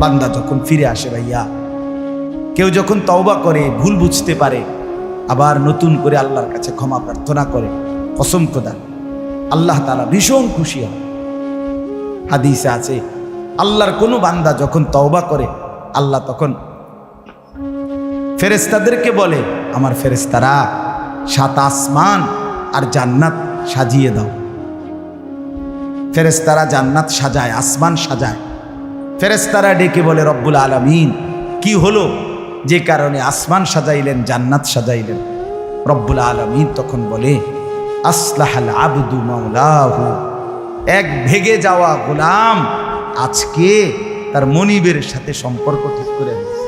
বান্দা যখন ফিরে আসে ভাইয়া, কেউ যখন তওবা করে, ভুল বুঝতে পারে, আবার নতুন করে আল্লাহর কাছে ক্ষমা প্রার্থনা করে, কসম খোদা আল্লাহ তাআলা ভীষণ খুশি হয়। হাদিসে আছে আল্লাহর কোনো বান্দা যখন তওবা করে, আল্লাহ তখন ফেরেশতাদেরকে বলে, আমার ফেরেশতারা 7 আসমান আর জান্নাত সাজিয়ে দাও। ফেরেশতারা জান্নাত সাজায়, আসমান সাজায়। ফেরেশতারা ডেকে বলে, রব্বুল আলামিন কি হলো যে কারণে আসমান সাজাইলেন, জান্নাত সাজাইলেন? রব্বুল আলামিন তখন বলে, আসলাহাল আবদু মাওলাহু, এক ভেগে যাওয়া গোলাম আজকে তার মনিবের সাথে সম্পর্ক ঠিক করে দিয়েছে।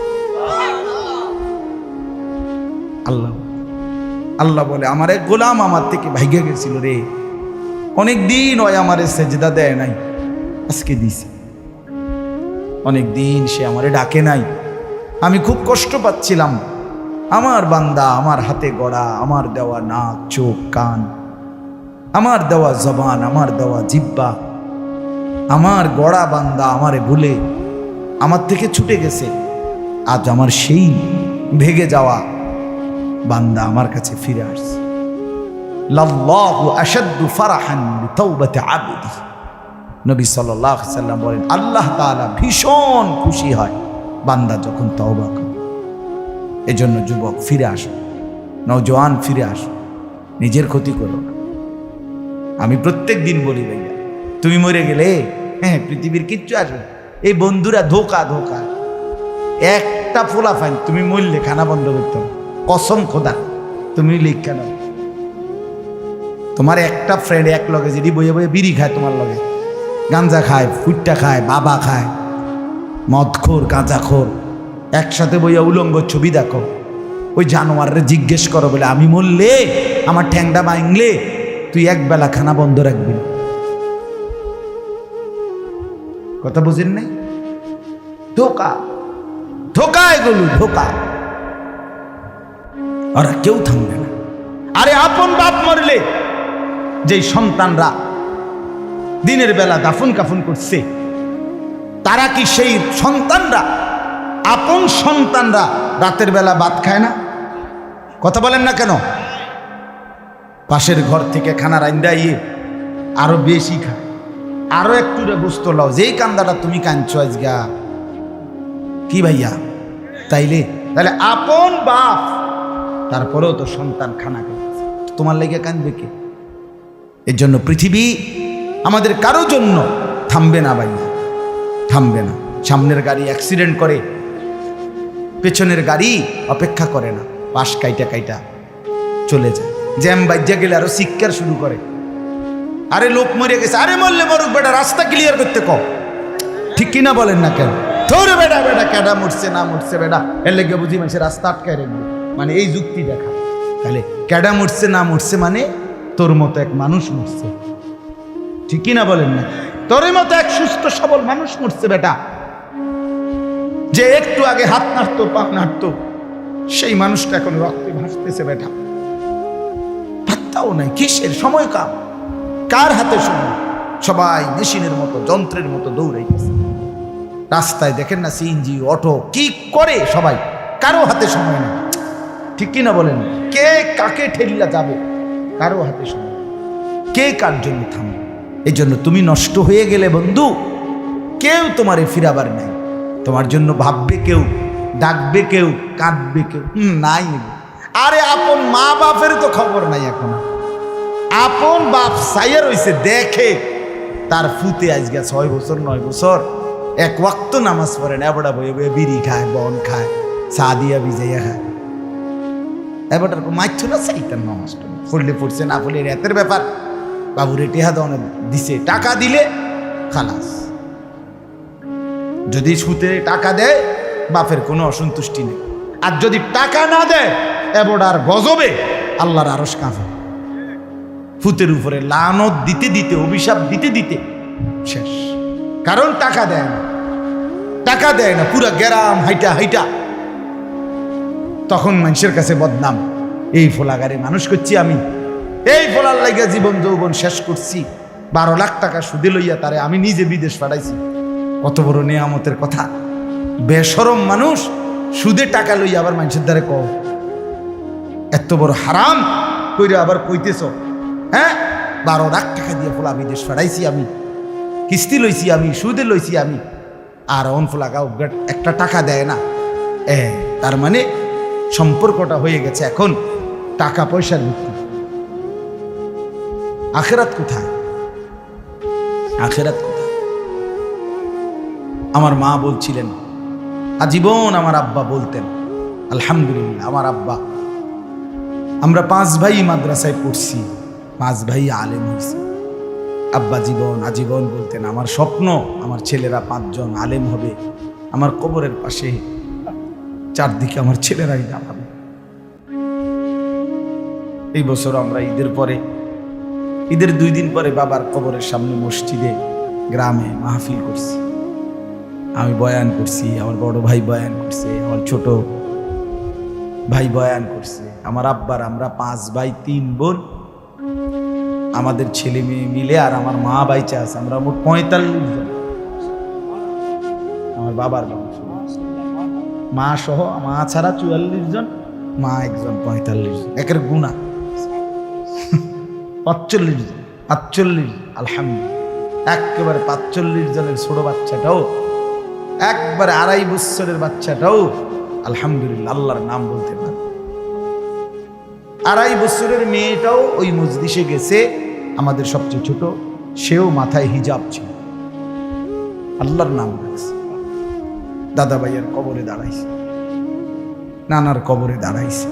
আল্লাহ আল্লাহ বলে, আমার এক গোলাম আমার থেকে ভাইগে গেছিল রে, অনেক দিন ওই আমারে সেজদা দেয় নাই, আজকে দিছে। অনেক দিন সে আমারে ডাকে নাই, আমি খুব কষ্ট পাচ্ছিলাম। আমার বান্দা আমার হাতে গড়া, আমার দেওয়া নাক, চোখ, কান, আমার দেওয়া জবান, আমার দেওয়া জিহ্বা, আমার গড়া বান্দা আমারে ভুলে আমার থেকে ছুটে গেছে। আজ আমার সেই ভেগে যাওয়া বান্দা আমার কাছে ফিরে আসছে। লাল্লাহু আশাদ্দু ফারাহান বিতাওবাতি আবদি, নবী সাল্লাল্লাহু আলাইহি ওয়াসাল্লাম বলেন, আল্লাহ তাআলা ভীষণ খুশি হয় বান্দা যখন তওবা করে। এজন্য যুবক ফিরে আসো, নওজোয়ান ফিরে আসো, নিজের ক্ষতি করো না। আমি প্রত্যেক দিন বলি ভাইয়া, তুমি মরে গেলে হ্যাঁ পৃথিবীর কিচ্ছু আসবে। এই বন্ধুরা ধোকা ধোকা, একটা ফোলা ফাইন, তুমি মরলে খানা বন্ধ করতে হবে, কসম খোদা তুমি লিখা নাও। তোমার একটা ফ্রেন্ড এক লগে যদি বইয়ে বইয়ে বিড়ি খায়, তোমার লগে গাঞ্জা খায়, ফুটটা খায়, বাবা খায়, মদখোর, গাঁজাখোর, একসাথে বইয়া উলঙ্গ ছবি দেখো, ওই জানোয়ারে জিজ্ঞেস করো বলে, আমি মরলে আমার ঠ্যাংটা ভাঙলে তুই একবেলা খানা বন্ধ রাখবি। কথা বুঝেন নাই? ধোকা ধোকা, এগুলো ধোকা। ওরা কেউ থামবে না। আরে আপন বাপ মরলে যেই সন্তানরা দিনের বেলা দাফন কাফন করছে, তারা কি সেই সন্তানরা, আপন সন্তানরা রাতের বেলা ভাত খায় না? কথা বলেন না কেন? পাশের ঘর থেকে খানা রান্দাইয়ে আরো বেশি খায়, আরো একটু বুঝতো লাও, যেই কান্দাটা তুমি কাঁদছো আজগা কি ভাইয়া, তাইলে তাহলে আপন বাপ, তারপরেও তো সন্তান খানা খাচ্ছে, তোমার লেগে কাঁদবে কে? এর জন্য পৃথিবী আমাদের কারো জন্য থামবে না ভাইয়া, থামবে না। সামনের গাড়ি অ্যাক্সিডেন্ট করে, পেছনের গাড়ি অপেক্ষা করে না, পাশ কাইটা কাইটা চলে যায়। জ্যাম বাজ্যা গেলে আরো চিৎকার শুরু করে, আরে লোক মরে গেছে, আরে মরলে মরুক বেটা, রাস্তা ক্লিয়ার করতে কও। ঠিক কিনা বলেন না কেন? ধরে বেটা বেটা কেডা মরছে না মরছে বেটা, এর লেগে বুঝি মানুষের রাস্তা আটকায় রাখবে, মানে এই যুক্তি দেখা। তাহলে কেডা মরছে না মরছে মানে তোর মতো এক মানুষ মরছে। ঠিক কিনা বলেন না? তোর মতো এক সুস্থ সবল মানুষ মরছে বেটা, যে একটু আগে হাত নাড়তো, পা নাড়তো, সেই মানুষটা এখন রক্তে ভাসতেছে বেটা। পাত্তাও নাই, কিসের সময় কাম, কার হাতে সময়? সবাই মেশিনের মতো, যন্ত্রের মতো দৌড়াইতেছে। রাস্তায় দেখেন না সিএনজি, অটো কি করে সবাই, কারো হাতে সময় নেই। ঠিক কিনা বলেন? কে কাকে ঠেলিয়া যাবে, কারো হাতে সময়, কে কার জন্য থামবে। এই জন্য তুমি নষ্ট হয়ে গেলে বন্ধু, কেউ তোমারে ফিরাবার নাই। তোমার জন্য ভাববে কেউ, ডাকবে কেউ, কাঁদবে কেউ নাই। আরে আপন মা বাপের তো খবর নাই এখন। আপন বাপ সাইয়া রইছে, দেখে তার ফুতে আজকে 6 বছর 9 বছর এক ওয়াক্ত নামাজ পড়ে না, এবড়া বয়ে বয়ে বিড়ি খায়, বন খায়, চা দিয়া ভিজাইয়া খায়। এবারটার মাইছ না চাইতাম নামাজ পড়লে পড়ছে, না পড়লে রাতের ব্যাপার। বাবুরে টেহা দনে দিছে, টাকা দিলে খালাস। যদি সুতে টাকা দেয় বাপের কোনো অসন্তুষ্টি নেই, আর যদি টাকা না দেয় এবড়ার গজবে আল্লাহর আরশ কাঁপে। ফুতের উপরে লানত দিতে দিতে, অভিশাপ দিতে দিতে শেষ। কারণ টাকা দেয় না, টাকা দেয় না, পুরা গ্রাম হাইটা হাইটা তখন মানুষের কাছে বদনাম। এই ফোলাগারে মানুষ করছি আমি, এই ফোলার লাগিয়া জীবন যৌবন শেষ করছি, 12 লাখ টাকা সুদে লইয়া তারে আমি নিজে বিদেশ পাঠাইছি। কত বড় নিয়ামতের কথা। বেশরম মানুষ সুদে টাকা লই আবার মানুষের দ্বারে কও এত বড় হারাম কইরে আবার কইতেছ, হ্যাঁ 12 লাখ টাকা দিয়ে ফোলা বিদেশ ফেরাইছি আমি, কিস্তি লইছি আমি, সুদে লইছি আমি, আর অন ফোলাগাও একটা টাকা দেয় না। তার মানে সম্পর্কটা হয়ে গেছে এখন টাকা পয়সার ভিত্তি। আখেরাত কোথায়? আখেরাত কোথায়? আমার মা বলছিলেন, আজীবন আমার আব্বা বলতেন, আলহামদুলিল্লাহ আমার আব্বা, আমরা 5 ভাই মাদ্রাসায় পড়ছি, 5 ভাই আলেম হয়েছি। আব্বা আজীবন বলতেন, আমার স্বপ্ন আমার ছেলেরা 5 জন আলেম হবে, আমার কবরের পাশে চারদিকে আমার ছেলেরাই দাঁড়াবে। এই বছর আমরা ঈদের 2 দিন পরে বাবার কবরের সামনে মসজিদে গ্রামে মাহফিল করছি। আমি বয়ান করছি, আমার বড় ভাই বয়ান করছে, আমার ছোট ভাই বয়ান করছে, আমার আব্বার, আমরা 5 ভাই 3 বোন, আমাদের ছেলে মেয়ে মিলে আর আমার মা বাইচা আছে, আমরা মোট 45 জন। আমার বাবার বংশ, মা সহ, মা ছাড়া 44 জন, মা একজন 45 জন, একের গুণা 45 জন, 48, আলহামদুলিল্লাহ। একেবারে 45 জনের ছোট বাচ্চাটাও, একবারে 2.5 বছরের বাচ্চাটাও আলহামদুলিল্লাহ আল্লাহর নাম বলতে পারে। 2.5 বছরের মেয়েটাও ওই মজলিসে গেছে, আমাদের সবচেয়ে ছোট, সেও মাথায় হিজাব ছিল, আল্লাহর নাম রাখছে। দাদা ভাইয়ের কবরে দাঁড়াইছে, নানার কবরে দাঁড়াইছে।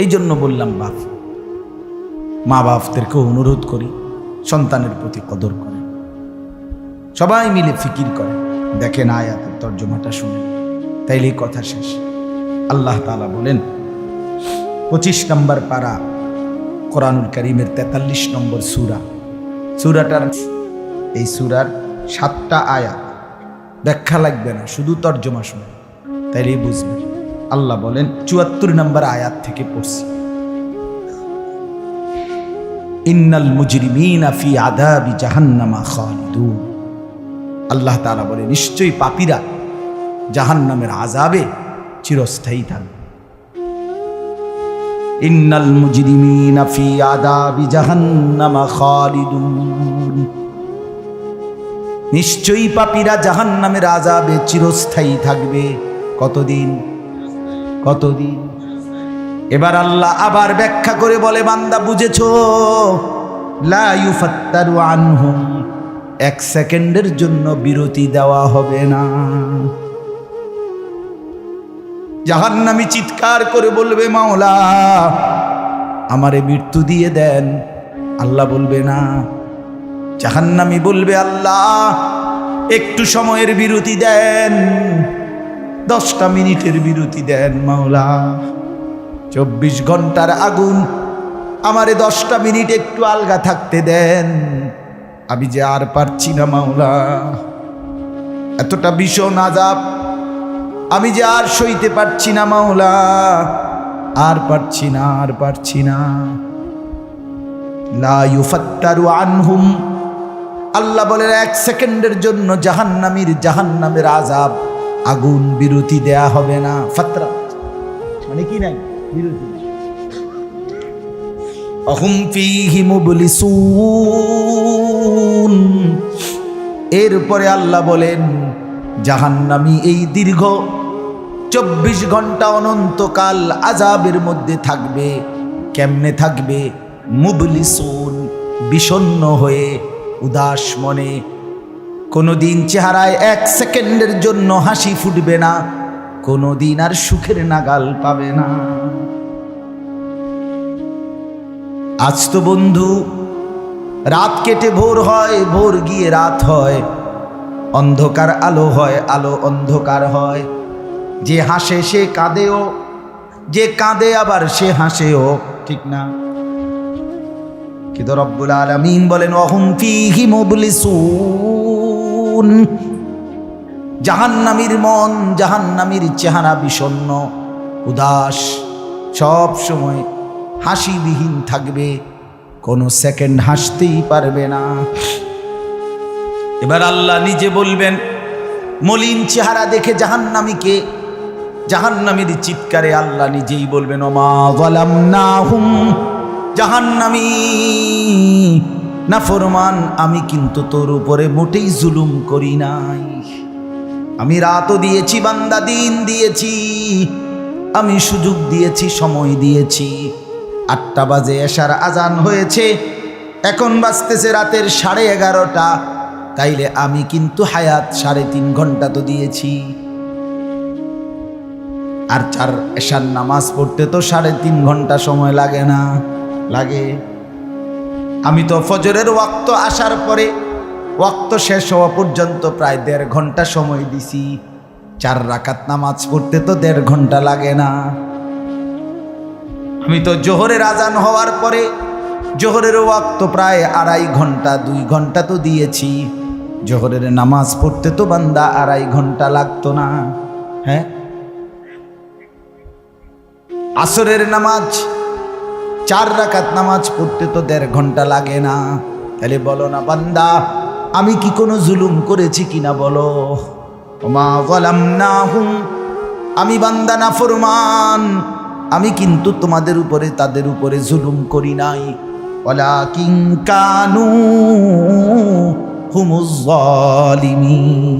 এই জন্য বললাম মা বাপদেরকে অনুরোধ করি, সন্তানের প্রতি কদর করে, সবাই মিলে ফিকির করে, দেখেন আয়াতের তর্জমাটা শুনে, তাইলেই কথা শেষ। আল্লাহ তাআলা বলেন 25 নম্বর পারা কোরআনুল কারীমের 43 নম্বর সূরাটার, এই সূরার 7টা আয়াত, ব্যাখ্যা লাগবে না, শুধু তর্জমা শুনে তাইলেই বুঝবেন। আল্লাহ বলেন 74 নম্বর আয়াত থেকে পড়ছি, ইন্নাল মুজরিমিনা ফি আযাবি জাহান্নামা খালিদুন। আল্লাহ তাআলা বলে, নিশ্চয়ই পাপীরা জাহান্নামের আযাবে চিরস্থায়ী থাকবে। ইন্নাল মুজরিমিনা ফি আযাবি জাহান্নামা খালিদুন, নিশ্চয়ই পাপীরা জাহান্নামের আযাবে চিরস্থায়ী থাকবে। কতদিন? এবার আল্লাহ আবার ব্যাখ্যা করে বলে, বান্দা বুঝেছো? লা ইউফাত্তারু আনহুম, 1 সেকেন্ডের জন্য বিরতি দেওয়া হবে না। জাহান্নামী চিৎকার করে বলবে, মাওলা আমারে মৃত্যু দিয়ে দেন। আল্লাহ বলবে না। জাহান্নামী বলবে, আল্লাহ একটু সময়ের বিরতি দেন, 10টা মিনিটের বিরতি দেন মাওলা। 24 ঘন্টার আগুন, আমারে 10টা মিনিট একটু আলগা থাকতে দেন, আমি যে আর পারছি না মাওলা, এতটা ভীষণ আযাব আমি যে আর সইতে পারছি না মাওলা, আর পারছি না। লা ইউফাত্তারু আনহুম, আল্লাহ বলেন 1 সেকেন্ডের জন্য জাহান্নামের আযাব, আগুন বিরতি দেয়া হবে না। ফাতরা মানে কি নাই, বিরতি। আহুম ফীহি মুবলিসুন, এরপরে আল্লাহ বলেন জাহান্নামী এই দীর্ঘ 24 ঘন্টা অনন্তকাল আযাবের মধ্যে থাকবে। কেমনে থাকবে? মুবলিসুন, বিষণ্ণ হয়ে, উদাস মনে। কোনোদিন চেহারায় 1 সেকেন্ডের জন্য হাসি ফুটবে না, কোনোদিন আর সুখের নাগাল পাবে না। আজ তো বন্ধু রাত কেটে ভোর হয়, ভোর গিয়ে রাত হয়, অন্ধকার আলো হয়, আলো অন্ধকার হয়। যে হাসে সে কাঁদেও, যে কাঁদে আবার সে হাসেও, ঠিক না? কিন্তু রব্বুল আলামিন বলেন ওয়াহুম ফীহি মুবলিসুন, জাহান্নামীর মন, জাহান্নামীর চেহারা বিষণ্ণ, উদাস, সব সময় হাসিবিহীন থাকবে, কোনো সেকেন্ড হাসতেই পারবে না। এবার আল্লাহ নিজে বলবেন মলিন চেহারা দেখে জাহান্নামীকে, জাহান্নামীর চিৎকারে আল্লাহ নিজেই বলবেন ওমা যালামনাহুম, জাহান্নামী নাফরমান, আমি কিন্তু তোর উপরে মোটেই জুলুম করি নাই। আমি রাতও দিয়েছি বান্দা, দিন দিয়েছি, আমি সুযোগ দিয়েছি, সময় দিয়েছি। 8টা বাজে এশার আজান হয়েছে, এখন বাজতেছে রাতের 11:30। তাইলে আমি কিন্তু হায়াত 3.5 ঘন্টা তো দিয়েছি। আর 4 এশার নামাজ পড়তে তো 3.5 ঘন্টা সময় লাগে না? লাগে। আমি তো ফজরের ওয়াক্ত আসার পরে ওয়াক্ত শেষ হওয়া পর্যন্ত প্রায় 1.5 ঘন্টা সময় দিছি। 4 রাকাত নামাজ পড়তে তো 1.5 ঘন্টা লাগে না? আমি তো জোহরের আজান হওয়ার পরে জোহরের ওয়াক্ত প্রায় 2.5 ঘন্টা, 2 ঘন্টা তো দিয়েছি। জোহরের নামাজ পড়তে তো বান্দা 2.5 ঘন্টা লাগতো না? হ্যাঁ। আসরের নামাজ 4 রাকাত নামাজ পড়তে তো 1.5 ঘন্টা লাগে না? তাহলে বলো না বান্দা, আমি কি কোনো জুলুম করেছি কিনা বলো? ওমা যালামনাহুম, আমি বান্দা নাফরমান, আমি কিন্তু তোমাদের উপরে, তাদের উপরে জুলুম করি নাই। ওয়ালাকিন কানু হুমুজ জালিমিন।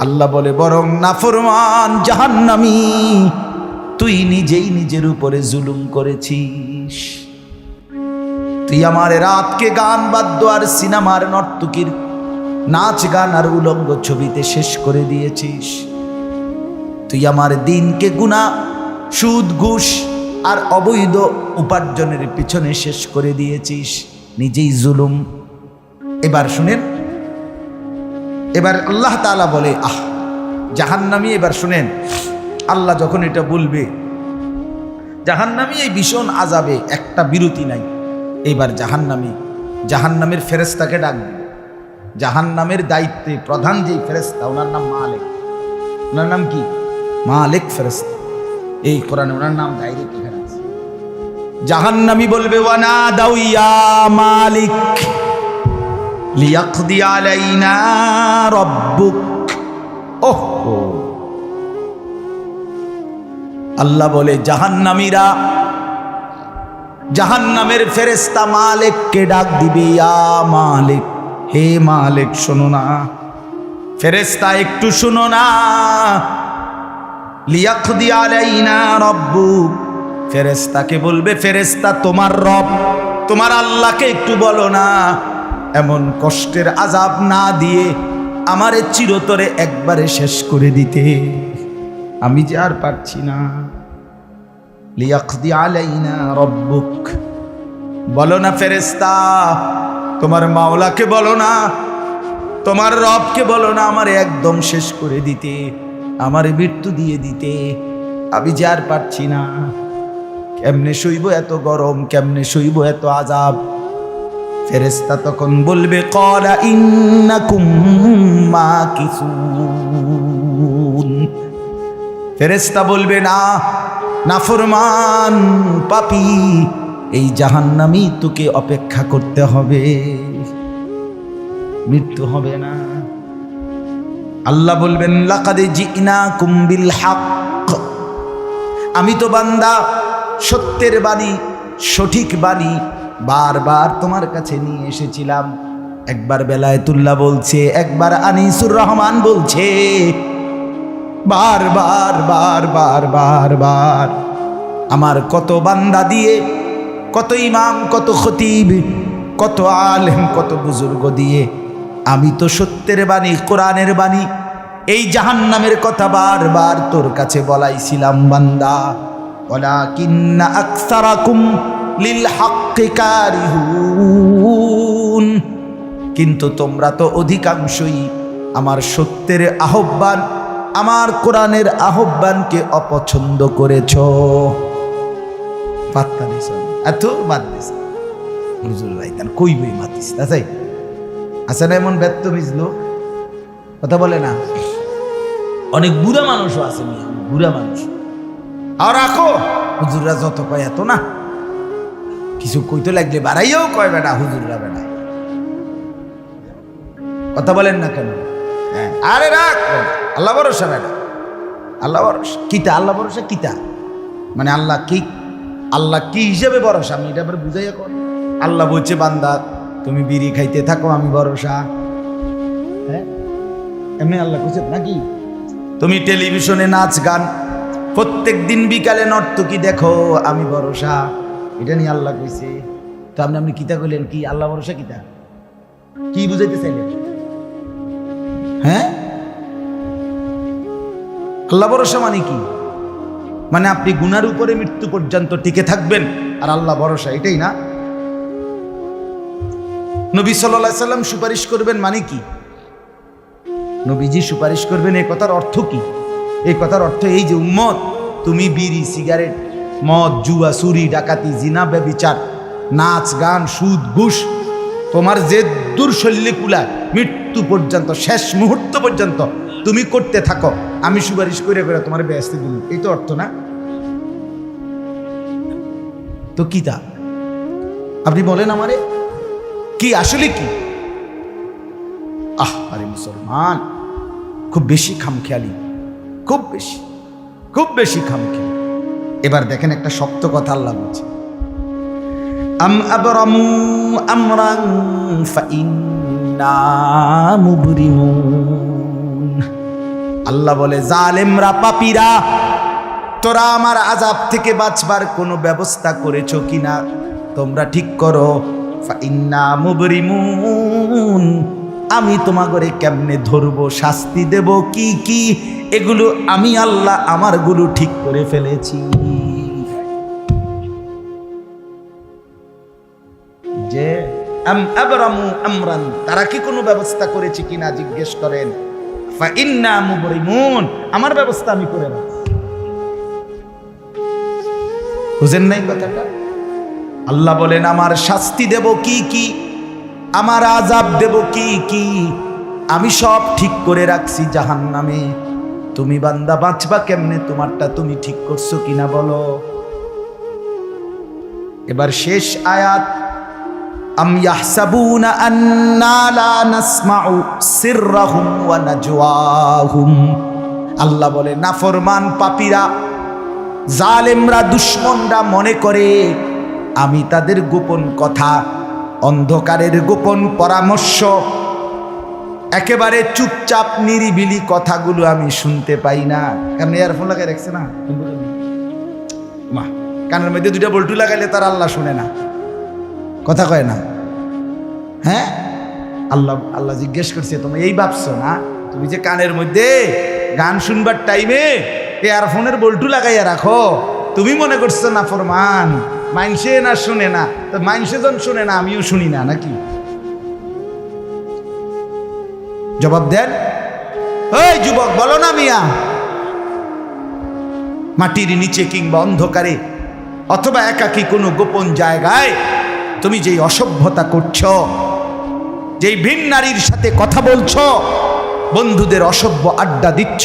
আল্লাহ বলে বরং নাফরমান জাহান্নামী, তুই নিজেই নিজের উপরে জুলুম করেছিস। তুই আমার রাতকে গান বাদ্য আর সিনেমার নর্তকীর নাচ গান আর উলঙ্গ ছবিতে শেষ করে দিয়েছিস। তুই আমার দিনকে গুনাহ, সুদ, ঘুষ আর অবৈধ উপার্জনের পিছনে শেষ করে দিয়েছিস, নিজেই জুলুম। এবার শুনেন, এবার আল্লাহ তাআলা বলে জাহান্নামী, এবার শুনেন আল্লাহ যখন এটা বলবে, জাহান্নামী এই ভীষণ আযাবে একটা বিরতি নাই। এইবার জাহান্নামের ফেরেশতাকে ডাকবে। জাহান্নামের দায়িত্বে প্রধান যেই ফেরেশতা, ওনার নাম মালিক। ওনার নাম কি? মালিক ফেরেশতা। এই কোরআনে ওনার নাম ডাইরেক্ট এখানে আছে। জাহান্নামী বলবে ওয়ানাদাউ ইয়া মালিক লিয়াকদি আলাইনা রাব্বুক। ওহো, আল্লাহ বলে জাহান্নামীরা, জাহান্নামের ফেরেশতা মালিককে ডাক দিবে, ইয়া মালিক, হে মালিক শোনো না। ফেরেশতা একটু শোনো না। লিয়াকদি আলাইনা রাব্বুক, ফেরেশতাকে বলবে, ফেরেশতা তোমার রব, তোমার আল্লাহকে একটু বলো না এমন কষ্টের আযাব না দিয়ে আমারে চিরতরে একবারে শেষ করে দিতে, আমি যে আর পারছি না। লিয়াকদি আলাইনা রাব্বুক, বলো না ফেরেশতা, তোমার মাওলাকে বলো না, তোমার রবকে বলো না আমারে একদম শেষ করে দিতে, আমারে মৃত্যু দিয়ে দিতে, আমি যে আর পারছি না। কেমনে সইব এত গরম, কেমনে সইব এত আযাব? ফেরেশতা তখন বলবে ক্বালা ইন্নাকুম মাকিসুন। ফেরেশতা বলবে না, নাফরমান পাপী, এই জাহান্নামী তোকে অপেক্ষা করতে হবে, মৃত্যু হবে না। আল্লাহ বলবেন লাকাদ জিনাকুম বিল হক, আমি তো বান্দা সত্যের বাণী, সঠিক বাণী বারবার তোমার কাছে নিয়ে এসেছিলাম। একবার বেলায়েতুল্লাহ বলছে, একবার আনিসুর রহমান বলছে, বারবার বারবার বারবার আমার কত বান্দা দিয়ে, কত ইমাম, কত খতিব, কত আলেম, কত বুজুর্গ দিয়ে আমি তো সত্যের বাণী, কোরআনের বাণী, এই জাহান্নামের কথা বারবার তোর কাছে বলাইছিলাম বান্দা। ওয়ালাকিন্না আকসারাকুম লিল হাক্কি কারিহুন, কিন্তু তোমরা তো অধিকাংশই আমার সত্যের আহ্বান, আমার কোরআনের আহ্বানকে অপছন্দ করেছ। পাত্তা দিছ এত বাদ দিছ হুজুর ভাই, তার কই বই মাতিস তাই আছে না? এমন ব্যর্থ মিজলো কথা বলে না। অনেক বুড়া মানুষও আছে, বুড়া মানুষ। আর রাখো হুজুররা যত কয় এত না, কিছু কইতে লাগলে বাড়াইয়াও কয় বেটা হুজুররা বেটা। কথা বলেন না কেন? আরে রাখ, আল্লাহ ভরসা বেটা, আল্লাহ ভরসা কিতা, আল্লাহ ভরসা কিতা মানে আল্লাহ কি, আল্লাহ কি হিসেবে ভরসা আমি এটা আবার বুঝাইয়া কর। আল্লাহ বলছে বান্দা তুমি বিড়ি খাইতে থাকো আমি ভরসা, হ্যাঁ এমনি আল্লাহ কইছে নাকি? তুমি টেলিভিশনে নাচ গান প্রত্যেক দিন বিকালে নর্তকী দেখো আমি ভরসা, এটা নিয়ে আল্লাহ কইছে। তো আপনি কিতা কইলেন কি আল্লাহ ভরসা কিতা, কি বুঝাইতে চাইলেন? হ্যাঁ আল্লাহ ভরসা মানে কি? মানে আপনি গুনার উপরে মৃত্যু পর্যন্ত টিকে থাকবেন আর আল্লাহ ভরসা, এটাই না? নবী সাল্লাল্লাহু আলাইহি সাল্লাম সুপারিশ করবেন মানে কি? নবীজি সুপারিশ করবেন এই কথার অর্থ কি? এই কথার অর্থ এই যে উম্মত তুমি বিড়ি সিগারেট মদ জুয়া চুরি ডাকাতি জিনা ব্যভিচার নাচ গান সুদ ঘুষ তোমার যে দুর্শল্যে কুলায় মৃত্যু পর্যন্ত শেষ মুহূর্ত পর্যন্ত তুমি করতে থাকো, আমি সুপারিশ করে করে তোমার বেহেশতে দিল, এই তো অর্থ না? তো কি তা আপনি বলেন আমারে কি আসলে কি? আরে মুসলমান খুব বেশি খামখেয়ালি, খুব বেশি খামখেয়ালি। এবার দেখেন একটা শক্ত কথা আল্লাহ বলছে, আম আবরামু আমরান ফাইন্না মুবরিমুন। আল্লাহ বলে জালেমরা পাপীরা তোরা আমার আযাব থেকে বাঁচবার কোনো ব্যবস্থা করেছো কিনা তোমরা ঠিক করো। ফাইন্না মুবরিমুন, আমি তোমাগরে কেমনে ধরবো শাস্তি দেব কি কি এগুলো আমি আল্লাহ আমার গুলো ঠিক করে ফেলেছি। যে আম আবরামু আমরান, তারা কি কোনো ব্যবস্থা করেছে কিনা জিজ্ঞেস করেন। ফাইন্না মুবরিমুন, আমার ব্যবস্থা আমি করে রাখছি। বুঝেন নাই কথাটা? আল্লাহ বলেন আমার শাস্তি দেব কি কি, আমার আযাব দেব কি কি আমি সব ঠিক করে রাখছি জাহান্নামে। তুমি বান্দা বাঁচবা কেমনে তোমারটা তুমি ঠিক করছো কিনা বলো। এবার শেষ আয়াত, আম ইয়াহসাবুনা আন্না লা নাসমাউ সিররাহুম ওয়া নাজওয়াহুম। আল্লাহ বলে নাফরমান পাপীরা জালেমরা দুশমনরা মনে করে আমি তাদের গোপন কথা অন্ধকারের গোপন পরামর্শ একেবারে চুপচাপ নিরিবিলি কথাগুলো আমি শুনতে পাই না। কারণ ইয়ারফোন লাগাই রাখছে না মা, কানের মধ্যে দুইটা বল্টু লাগাইলে তার আল্লাহ শুনে না, কথা কয় না। হ্যাঁ আল্লাহ জিজ্ঞেস করছে তুমি এই ভাবছো না তুমি যে কানের মধ্যে গান শুনবার টাইমে ইয়ারফোনের বল্টু লাগাইয়া রাখো, তুমি মনে করছো না ফরমান মাইনসে না শুনে না, তো মাইনসে যখন শুনে না আমিও শুনি না নাকি? জবাব দেন ওই যুবক, বলো না মিয়া। মাটির নিচে কিংবা অন্ধকারে অথবা একাকী কোনো গোপন জায়গায় তুমি যেই অসভ্যতা করছো, যেই ভিন নারীর সাথে কথা বলছো, বন্ধুদের অসভ্য আড্ডা দিচ্ছ,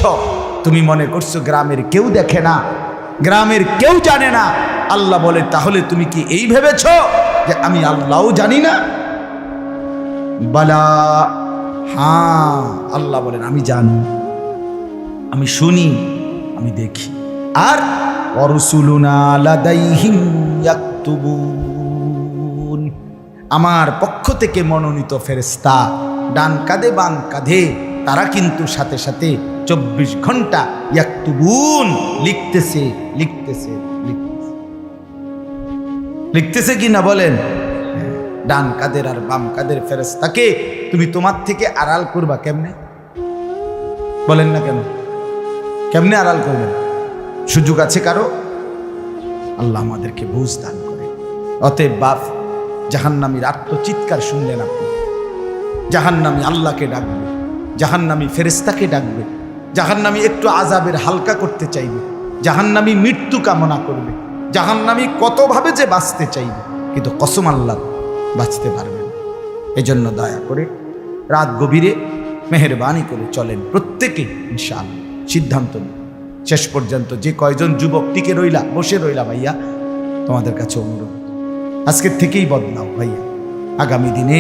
তুমি মনে করছো গ্রামের কেউ দেখে না, গ্রামের কেউ জানে না। আল্লাহ বলে তাহলে তুমি কি এই ভেবেছ যে আমি আল্লাহও জানি না? বালা, হ্যাঁ আল্লাহ বলেন আমি জানি, আমি শুনি, আমি দেখি। আর ওয়ারসুলুনা লাদাইহিম ইয়াকতুবুন, আমার পক্ষ থেকে মনোনীত ফেরেশতা ডান কাঁধে বাম কাঁধে তারা কিন্তু সাথে সাথে 24 ঘন্টা ইয়াকতুবুন লিখতেছে লিখতেছে লিখতেছে কি না বলেন? ডান কাদের আর বাম কাদের ফেরেশতাকে তুমি তোমার থেকে আড়াল করবা কেমনে? বলেন না কেন? কেমনে আড়াল করবেন? সুযোগ আছে কারো? আল্লাহ আমাদেরকে বুঝ দান করে। অতএব বাপ, জাহান্নামীর আত্মচিৎকার শুনলেন আপনি, জাহান্নামী আল্লাহকে ডাকবে, জাহান্নামী ফেরেশতাকে ডাকবে, জাহান্নামী একটু আযাবের হালকা করতে চাইবে, জাহান্নামী মৃত্যু কামনা করবে, জাহান্নামী কতভাবে যে বাঁচতে চাইবে, কিন্তু কসম আল্লাহ বাঁচতে পারবে না। এজন্য দয়া করে রাত গভীরে মেহেরবানি করে চলেন প্রত্যেকে, ইনশাআল্লাহ সিদ্ধান্ত নিন। শেষ পর্যন্ত যে কয়জন যুবক টিকে রইলা, বসে রইলা, ভাইয়া তোমাদের কাছে অনুরোধ, আজকের থেকেই বদলাও ভাইয়া। আগামী দিনে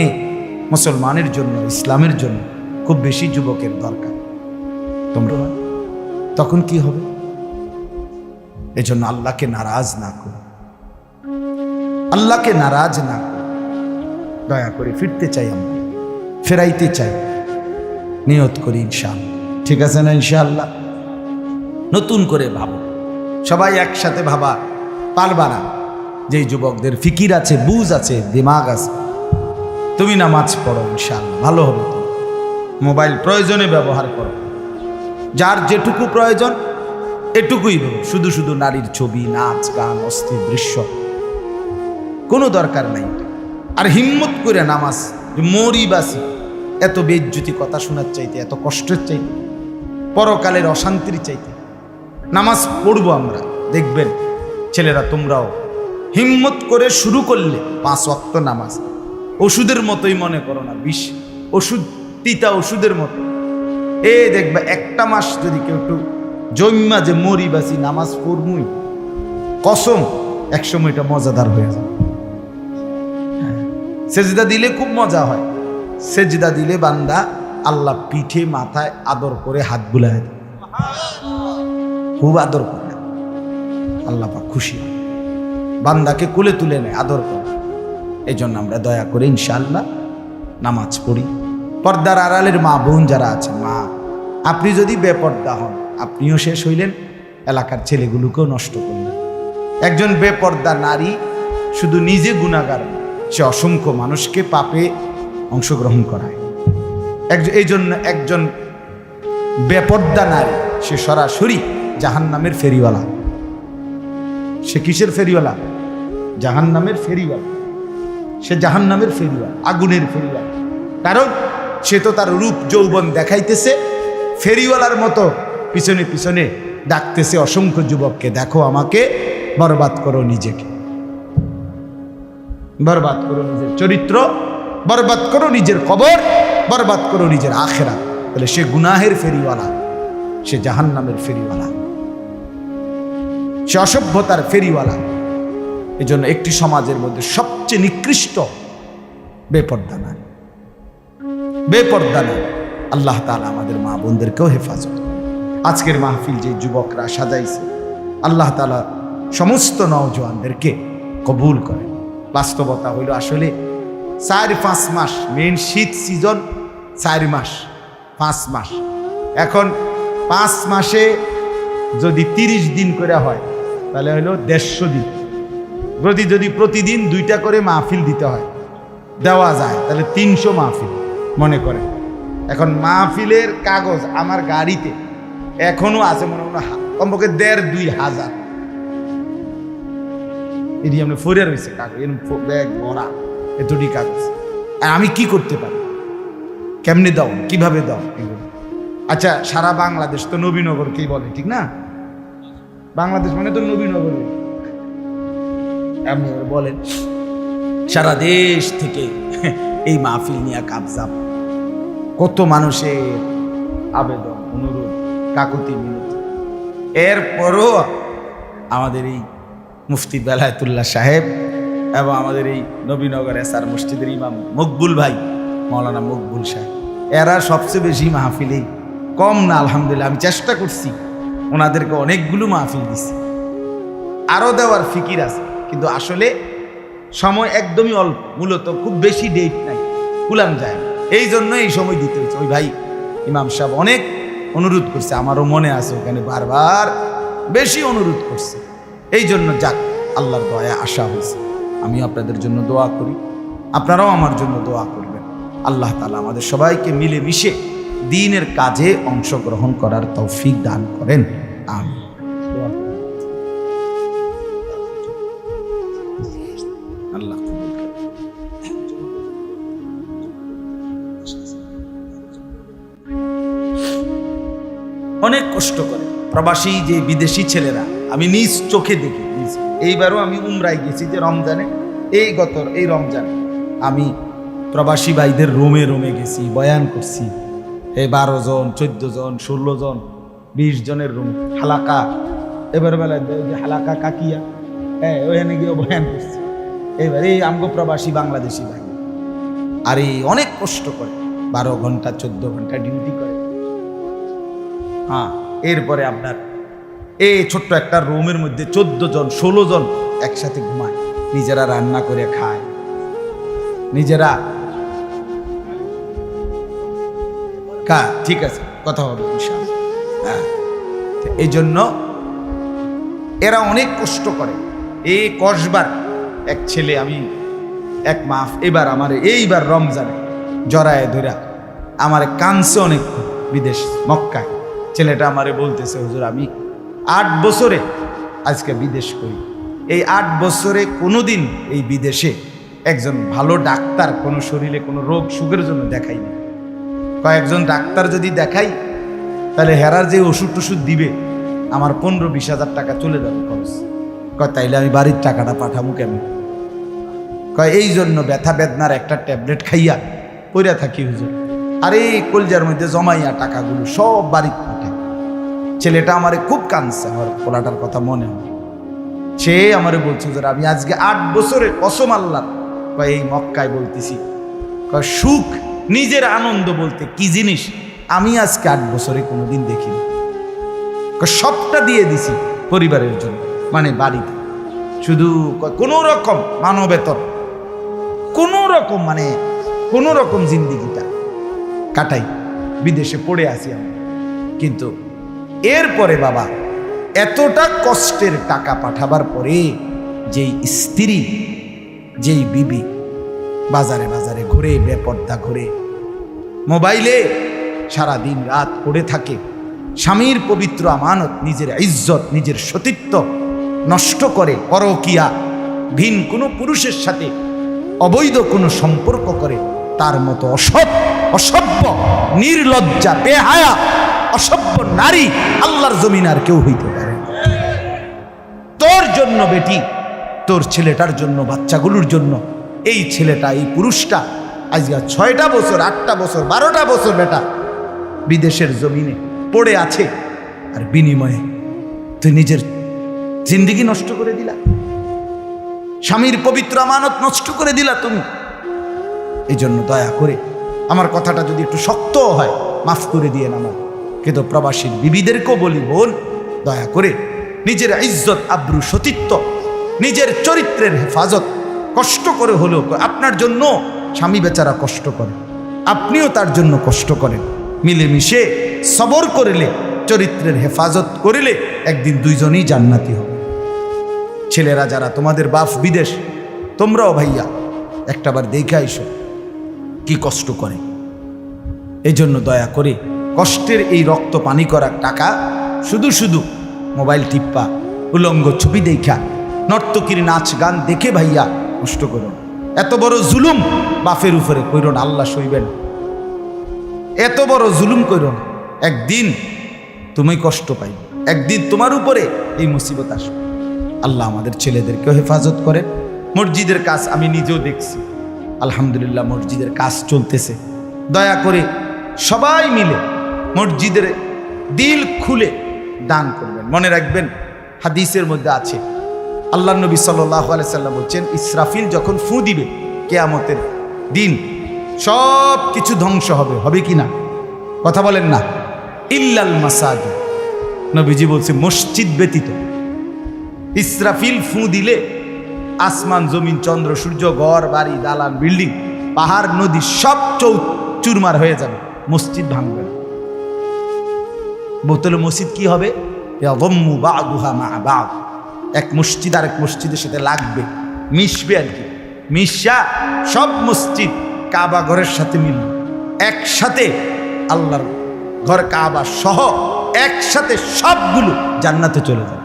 মুসলমানের জন্য, ইসলামের জন্য খুব বেশি যুবকের দরকার। তোমরা তখন কি হবে? এজন্য আল্লাহকে নারাজ না করো, আল্লাহকে নারাজ না করো। দয়া করে ফিরতে চাই, আমরা ফেরাইতে চাই, নিয়ত করি ইনশাআল্লাহ। ঠিক আছে না? ইনশাআল্লাহ নতুন করে ভাবো, সবাই একসাথে ভাবা পারবা না। যেই যুবকদের ফিকির আছে, বুঝ আছে, দিমাগ আছে, তুমি নামাজ পড়ো, ইনশাআল্লাহ ভালো হবে। মোবাইল প্রয়োজনে ব্যবহার করো, যার যেটুকু প্রয়োজন এটুকুই দেবো। শুধু শুধু নারীর ছবি, নাচ গান, অস্থির দৃশ্য কোনো দরকার নাই। আর হিম্মত করে নামাজ, মরি বাসি, এত বেজ্জুতি কথা শোনার চাইতে, এত কষ্টের চাইতে, পরকালের অশান্তির চাইতে নামাজ পড়বো আমরা। দেখবেন ছেলেরা তোমরাও হিম্মত করে শুরু করলে 5 ওয়াক্ত নামাজ ওষুধের মতোই মনে করো না, বিষ ওষুধ, তিতা ওষুধের মতো। দেখবে একটা মাস যদি কেউ একটু জন্মা যে মরি বাসি নামাজ পড়মুই, কসম একসময় এটা মজাদার হয়ে যাবে। সেজদা দিলে খুব মজা হয়। সেজদা দিলে বান্দা আল্লাহ পিঠে মাথায় আদর করে হাত বুলায় দেয়, খুব আদর করে। আল্লাহ পাক খুশি হয়, বান্দাকে কোলে তুলে নেয়, আদর করে। এই জন্য আমরা দয়া করে ইনশাআল্লাহ নামাজ পড়ি। পর্দার আড়ালের মা বোন যারা আছেন, মা আপনি যদি বেপর্দা হন, আপনিও শেষ হইলেন, এলাকার ছেলেগুলোকেও নষ্ট করলেন। একজন বেপর্দা নারী শুধু নিজে গুনাহগার, সে অসংখ্য মানুষকে পাপে অংশগ্রহণ করায়। এই জন্য একজন বেপর্দা নারী সে সরাসরি জাহান্নামের ফেরিওয়ালা। সে কিসের ফেরিওয়ালা? জাহান্নামের ফেরিওয়ালা। সে জাহান্নামের ফেরিওয়ালা, আগুনের ফেরিওয়ালা। কারণ সে তো তার রূপ যৌবন দেখাইতেছে, ফেরিওয়ালার মতো পিছনে পিছনে ডাকতেছে অসংখ্য যুবককে, দেখো আমাকে, বরবাদ করো নিজেকে, বরবাদ করো নিজের চরিত্র, বরবাদ করো নিজের কবর, বরবাদ করো নিজের আখেরাত। তাহলে সে গুনাহের ফেরিওয়ালা, সে জাহান্নামের ফেরিওয়ালা, সে অসভ্যতার ফেরিওয়ালা। এই জন্য একটি সমাজের মধ্যে সবচেয়ে নিকৃষ্ট বেপর্দা নারী, বেপর্দা নারী। আল্লাহ তাআলা আমাদের মা বোনদেরকেও হেফাজত। আজকের মাহফিল যে যুবকরা সাজাইছে, আল্লাহ তাআলা সমস্ত নওজোয়ানদেরকে কবুল করে। বাস্তবতা হইল আসলে 4-5 মাস, মেন শীত সিজন 4 মাস, 5 মাস। এখন 5 মাসে যদি 30 দিন করে হয়, তাহলে হলো 150 দিন। যদি প্রতিদিন 2টা করে মাহফিল দিতে হয়, দেওয়া যায়, তাহলে 300 মাহফিল মনে করে। এখন মাহফিলের কাগজ আমার গাড়িতে এখনো আছে, মনে মনে কমপক্ষে 1,500-2 হাজার এটি আমরা ফরে রয়েছে কাগজ, ব্যাগ ভরা এতটি কাগজ। আর আমি কি করতে পারি? কেমনে দাও, কিভাবে দাও এগুলো? আচ্ছা, সারা বাংলাদেশ তো নবীনগরকেই বলে, ঠিক না? বাংলাদেশ মানে তো নবীনগর। আপনি বলেন সারা দেশ থেকে এই মাহফিল নিয়ে কাবজাব, কত মানুষের আবেদন, অনুরোধ, কাকুতি মিনতি। এরপরও আমাদের এই মুফতি বেলায়েতুল্লাহ সাহেব এবং আমাদের এই নবীনগর এসআর মসজিদের ইমাম মকবুল ভাই, মৌলানা মকবুল সাহেব, এরা সবচেয়ে বেশি মাহফিলেই, কম না আলহামদুলিল্লাহ। আমি চেষ্টা করছি, ওনাদেরকে অনেকগুলো মাহফিল দিচ্ছি, আরও দেওয়ার ফিকির আছে, কিন্তু আসলে সময় একদমই অল্প। মূলত খুব বেশি ডেট নাই, কুলাম যায় না। এই জন্য এই সময় দিতে হচ্ছে। ওই ভাই ইমাম সাহেব অনেক অনুরোধ করছে, আমারও মনে আছে, ওখানে বারবার বেশি অনুরোধ করছে। এই জন্য যাক, আল্লাহর দয়া আশা হয়েছে। আমি আপনাদের জন্য দোয়া করি, আপনারাও আমার জন্য দোয়া করবেন। আল্লাহ তাআলা আমাদের সবাইকে মিলে মিশে দ্বীনের কাজে অংশগ্রহণ করার তৌফিক দান করেন। আমিন। আল্লাহ অনেক কষ্ট করে প্রবাসী যে বিদেশি ছেলেরা, আমি নিজ চোখে দেখি। এইবারও আমি উমরায় গেছি, যে রমজানে, এই রমজানে আমি প্রবাসী ভাইদের রোমে রোমে গেছি, বয়ান করছি। 12 জন, 14 জন, 16 জন, 20 জনের রুম, হালাকা। এবার বেলায় যে হালাকা কাকিয়া, ওখানে গিয়ে বয়ান করছি। এবার এই আমগো প্রবাসী বাংলাদেশি ভাই, আর এই অনেক কষ্ট করে, 12 ঘন্টা 14 ঘন্টা ডিউটি করে। হ্যাঁ, এরপরে আপনার এই ছোট্ট একটা রুমের মধ্যে 14 জন 16 জন একসাথে ঘুমায়, নিজেরা রান্না করে খায়, নিজেরা ঠিক আছে, কথা হবে ইনশাআল্লাহ। হ্যাঁ, এই জন্য এরা অনেক কষ্ট করে। এই কসবার এক ছেলে, আমি এক মাস এবার আমার এইবার রমজানে জড়ায় ধরা আমার কানছে অনেক, বিদেশ মক্কায়। ছেলেটা আমারে বলতেছে, হুজুর আমি 8 বছরে আজকে বিদেশ করি, এই 8 বছরে কোনোদিন এই বিদেশে একজন ভালো ডাক্তার কোনো শরীরে কোনো রোগ সুখের জন্য দেখাইনি। কয়েকজন ডাক্তার যদি দেখাই তাহলে হেরার যে ওষুধ টষুধ দিবে আমার 15-20 হাজার টাকা চলে যাবে খরচ। কয় তাইলে আমি বাড়ির টাকাটা পাঠাবো কেন? কয় এই জন্য ব্যথা বেদনার একটা ট্যাবলেট খাইয়া পইরা থাকি হুজুর, আর এই কলজার মধ্যে জমাইয়া টাকাগুলো সব বাড়িতে পাঠায়। ছেলেটা আমারে খুব কাঁদছে, আমার পোলাটার কথা মনে হয়। সে আমারে বলছে, হুজুর আমি আজকে 8 বছরের কসম আল্লাহ, কয় এই মক্কায় বলতেছি, কয় সুখ নিজের আনন্দ বলতে কি জিনিস আমি আজকে 8 বছরে কোনোদিন দেখিনি। সবটা দিয়ে দিছি পরিবারের জন্য, মানে বাড়িতে, শুধু কোনো রকম মানবেতর কোনো রকম মানে কোনো রকম জিন্দিগিটা কাটাই, বিদেশে পড়ে আসি আমি। কিন্তু এরপরে বাবা এতটা কষ্টের টাকা পাঠাবার পরে যেই স্ত্রী, যেই বিবি বাজারে বাজারে ঘুরে, বেপর্দা ঘুরে, মোবাইলে সারা দিন রাত পড়ে থাকে, স্বামীর পবিত্র আমানত, নিজের ইজ্জত, নিজের সতীত্ব নষ্ট করে, পরকিয়া, ভিন কোনো পুরুষের সাথে অবৈধ কোনো সম্পর্ক করে, তার মতো অসভ্য, নির্লজ্জা, বেহায়া, অসভ্য নারী আল্লাহর জমিন আর কেউ হইতে পারে। তোর জন্য বেটি, তোর ছেলেটার জন্য, বাচ্চাগুলোর জন্য এই ছেলেটা, এই পুরুষটা আজকে 6টা বছর, 8টা বছর, 12টা বছর বেটা বিদেশের জমিনে পড়ে আছে, আর বিনিময়ে তুই নিজের জিন্দেগি নষ্ট করে দিলা, স্বামীর পবিত্র আমানত নষ্ট করে দিলা তুমি। এই জন্য দয়া করে আমার কথাটা যদি একটু শক্ত হয় মাফ করে দিয়ে আমার, কিন্তু প্রবাসীর বিবিদেরকেও বলি, বোন দয়া করে নিজের ইজ্জত, আব্রু, সতীত্ব, নিজের চরিত্রের হেফাজত কষ্ট করে হলেও, আপনার জন্য স্বামী বেচারা কষ্ট করে, আপনিও তার জন্য কষ্ট করেন, মিলেমিশে সবর করিলে, চরিত্রের হেফাজত করিলে একদিন দুইজনই জান্নাতি হবে। ছেলেরা যারা তোমাদের বাপ বিদেশ, তোমরাও ভাইয়া একটাবার দেখে আইসো কি কষ্ট করে। এই জন্য দয়া করে কষ্টের এই রক্ত পানি করা টাকা শুধু শুধু মোবাইল টিপ্পা, উলঙ্গ ছবি দেখা, নর্তকীর নাচ গান দেখে ভাইয়া নষ্ট করো না। এত বড় জুলুম বাপের উপরে কইরো না, আল্লাহ সইবেন। এত বড় জুলুম কইরো না, একদিন তুমি কষ্ট পাইবে, একদিন তোমার উপরে এই মুসিবত আসবে। আল্লাহ আমাদের ছেলেদেরকেও হেফাজত করে। মসজিদের কাজ আমি নিজেও দেখছি, আলহামদুলিল্লাহ মসজিদের কাজ চলতেছে। দয়া করে সবাই মিলে মসজিদের দিল খুলে দান করবেন। মনে রাখবেন হাদিসের মধ্যে আছে, আল্লাহ নবী সাল্লাল্লাহু আলাইহি সাল্লাম বলছেন, ইসরাফিল যখন ফু দিবে কিয়ামতের দিন সব কিছু ধ্বংস হবে, হবে কি না? কথা বলেন না। ইল্লাল মাসাজিদ, নবীজি বলছে মসজিদ ব্যতীত। ইসরাফিল ফু দিলে আসমান, জমিন, চন্দ্র, সূর্য, ঘর বাড়ি, দালান, বিল্ডিং, পাহাড়, নদী সব চুরমার হয়ে যাবে, মসজিদ ভাঙবে না। বোতলে মসজিদ কি হবে? এক মসজিদ আর এক মসজিদের সাথে লাগবে, মিশবে আর কি, মিশা সব মসজিদ কাবা ঘরের সাথে মিলবে, একসাথে আল্লাহর ঘর কাবা সহ একসাথে সবগুলো জান্নাতে চলে যাবে।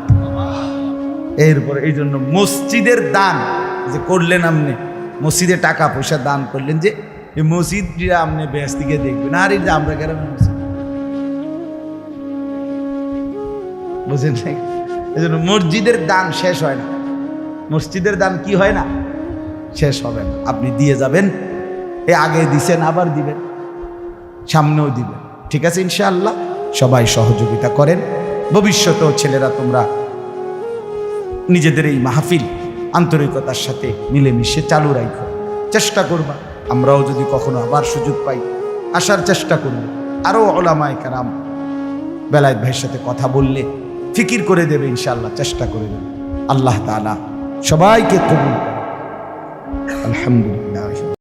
এরপরে এই জন্য মসজিদের দান যে করলেন, আপনি মসজিদে টাকা পয়সা দান করলেন, যে এই মসজিদটা আপনি বেশ দিকে দেখবেন, আর এই যে আমরা গ্রামে মসজিদ, বুঝেন নাই? এই জন্য মসজিদের দান শেষ হয় না, মসজিদের দান কি হয় না, শেষ হবে না। আপনি দিয়ে যাবেন, এ আগে দিছেন আবার দিবেন, সামনেও দিবেন, ঠিক আছে ইনশাআল্লাহ। সবাই সহযোগিতা করেন। ভবিষ্যতেও ছেলেরা তোমরা নিজেদের এই মাহফিল আন্তরিকতার সাথে মিলেমিশে চালু রাখো, চেষ্টা করবা। আমরাও যদি কখনো আবার সুযোগ পাই আসার চেষ্টা করব। আরও ওলামায়ে কেরাম বেলায়েত ভাইয়ের সাথে কথা বললে ফিকির করে দেবে, ইনশাআল্লাহ চেষ্টা করে দেবে। আল্লাহ তাআলা সবাইকে কবুল করে। আলহামদুলিল্লাহ।